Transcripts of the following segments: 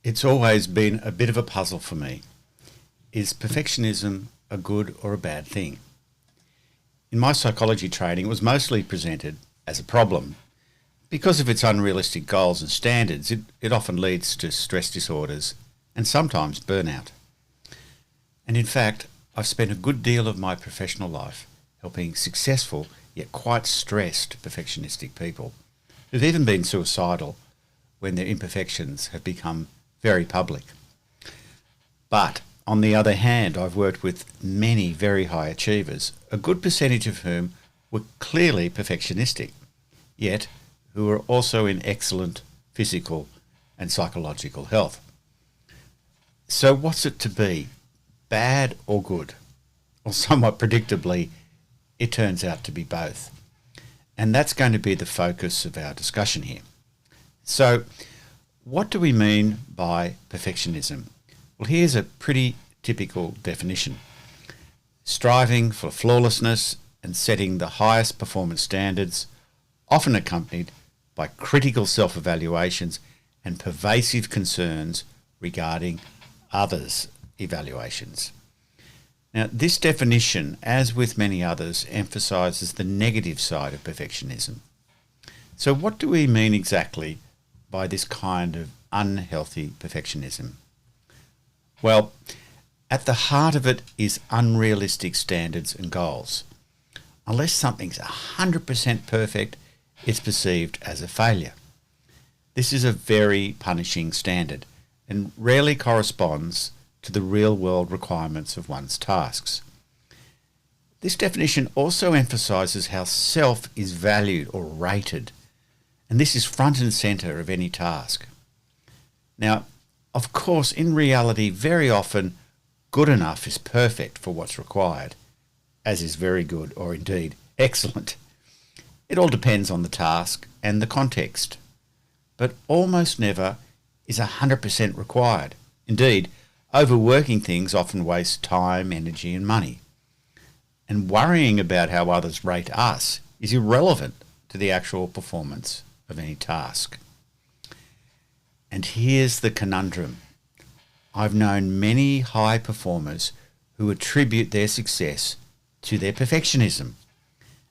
It's always been a bit of a puzzle for me. Is perfectionism a good or a bad thing? In my psychology training, it was mostly presented as a problem. Because of its unrealistic goals and standards, it often leads to stress disorders and sometimes burnout. And in fact, I've spent a good deal of my professional life helping successful yet quite stressed perfectionistic people who've even been suicidal when their imperfections have become very public. But on the other hand, I've worked with many very high achievers, a good percentage of whom were clearly perfectionistic, yet who were also in excellent physical and psychological health. So what's it to be, bad or good? Well, somewhat predictably, it turns out to be both. And that's going to be the focus of our discussion here. So, what do we mean by perfectionism? Well, here's a pretty typical definition. Striving for flawlessness and setting the highest performance standards, often accompanied by critical self-evaluations and pervasive concerns regarding others' evaluations. Now, this definition, as with many others, emphasises the negative side of perfectionism. So what do we mean exactly by this kind of unhealthy perfectionism? Well, at the heart of it is unrealistic standards and goals. Unless something's 100% perfect, it's perceived as a failure. This is a very punishing standard and rarely corresponds to the real-world requirements of one's tasks. This definition also emphasises how self is valued or rated, and this is front and centre of any task. Now, of course, in reality, very often, good enough is perfect for what's required, as is very good or indeed excellent. It all depends on the task and the context, but almost never is 100% required. Indeed, overworking things often wastes time, energy and money. And worrying about how others rate us is irrelevant to the actual performance of any task. And here's the conundrum. I've known many high performers who attribute their success to their perfectionism,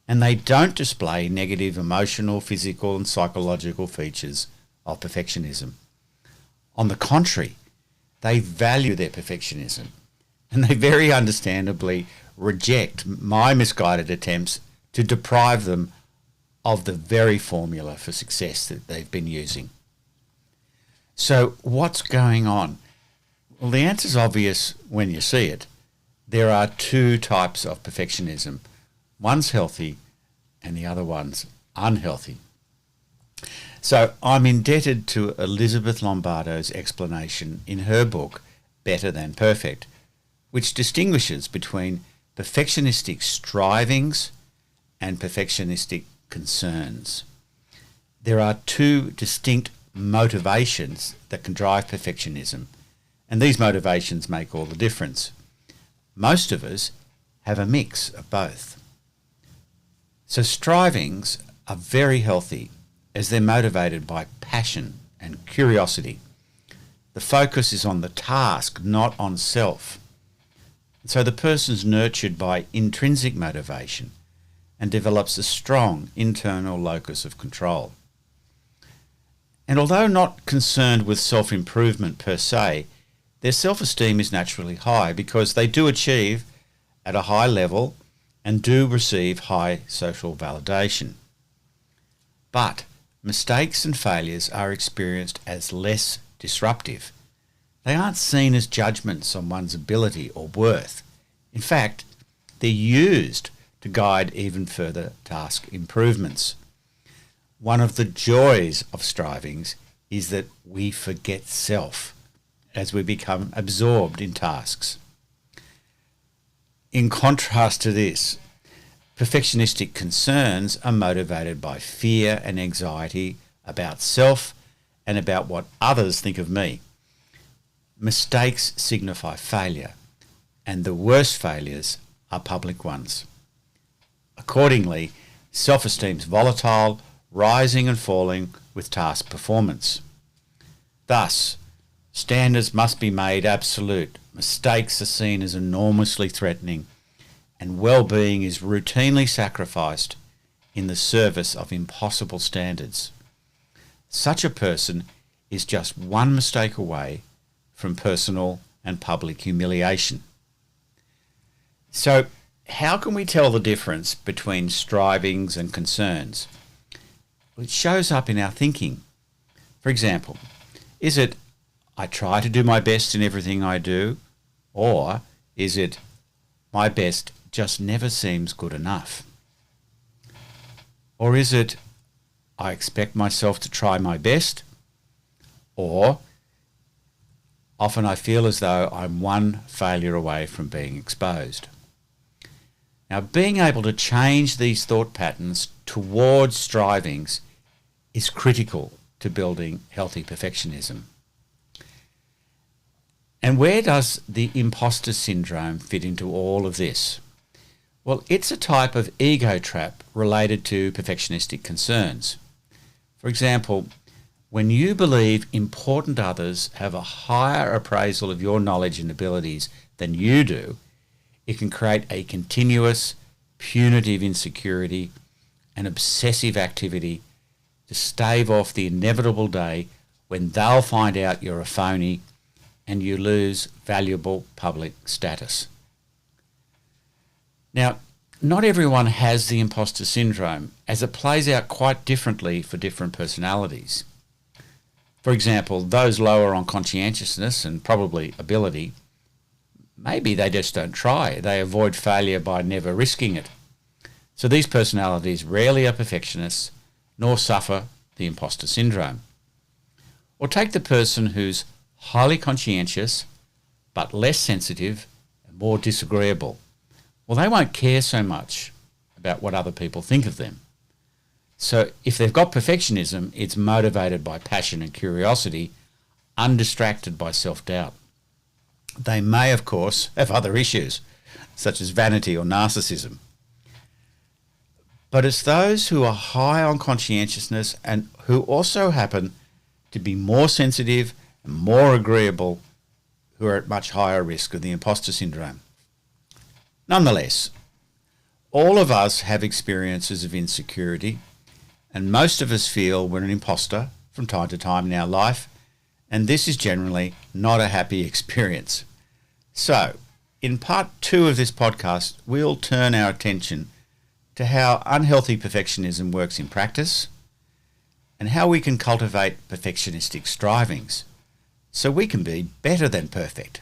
and they don't display negative emotional, physical and psychological features of perfectionism. On the contrary, they value their perfectionism, and they very understandably reject my misguided attempts to deprive them of the very formula for success that they've been using. So what's going on? Well, the answer's obvious when you see it. There are two types of perfectionism. One's healthy and the other one's unhealthy. So I'm indebted to Elizabeth Lombardo's explanation in her book, Better Than Perfect, which distinguishes between perfectionistic strivings and perfectionistic concerns. There are two distinct motivations that can drive perfectionism, and these motivations make all the difference. Most of us have a mix of both. So strivings are very healthy as they're motivated by passion and curiosity. The focus is on the task, not on self. So the person's nurtured by intrinsic motivation and develops a strong internal locus of control. And although not concerned with self-improvement per se, their self-esteem is naturally high because they do achieve at a high level and do receive high social validation. But mistakes and failures are experienced as less disruptive. They aren't seen as judgments on one's ability or worth. In fact, they're used to guide even further task improvements. One of the joys of strivings is that we forget self as we become absorbed in tasks. In contrast to this, perfectionistic concerns are motivated by fear and anxiety about self and about what others think of me. Mistakes signify failure, and the worst failures are public ones. Accordingly, self-esteem is volatile, rising and falling with task performance. Thus, Standards must be made absolute. Mistakes are seen as enormously threatening, and well-being is routinely sacrificed in the service of impossible standards. Such a person is just one mistake away from personal and public humiliation. So, how can we tell the difference between strivings and concerns? Well, it shows up in our thinking. For example, is it, I try to do my best in everything I do, or is it, my best just never seems good enough? Or is it, I expect myself to try my best, or often I feel as though I'm one failure away from being exposed? Now, being able to change these thought patterns towards strivings is critical to building healthy perfectionism. And where does the imposter syndrome fit into all of this? Well, it's a type of ego trap related to perfectionistic concerns. For example, when you believe important others have a higher appraisal of your knowledge and abilities than you do, it can create a continuous, punitive insecurity and obsessive activity to stave off the inevitable day when they'll find out you're a phony and you lose valuable public status. Now, not everyone has the imposter syndrome, as it plays out quite differently for different personalities. For example, those lower on conscientiousness and probably ability, maybe they just don't try. They avoid failure by never risking it. So these personalities rarely are perfectionists, nor suffer the imposter syndrome. Or take the person who's highly conscientious, but less sensitive and more disagreeable. Well, they won't care so much about what other people think of them. So if they've got perfectionism, it's motivated by passion and curiosity, undistracted by self-doubt. They may, of course, have other issues, such as vanity or narcissism. But it's those who are high on conscientiousness and who also happen to be more sensitive and more agreeable who are at much higher risk of the imposter syndrome. Nonetheless, all of us have experiences of insecurity, and most of us feel we're an imposter from time to time in our life, and this is generally not a happy experience. So, in part 2 of this podcast, we'll turn our attention to how unhealthy perfectionism works in practice and how we can cultivate perfectionistic strivings so we can be better than perfect.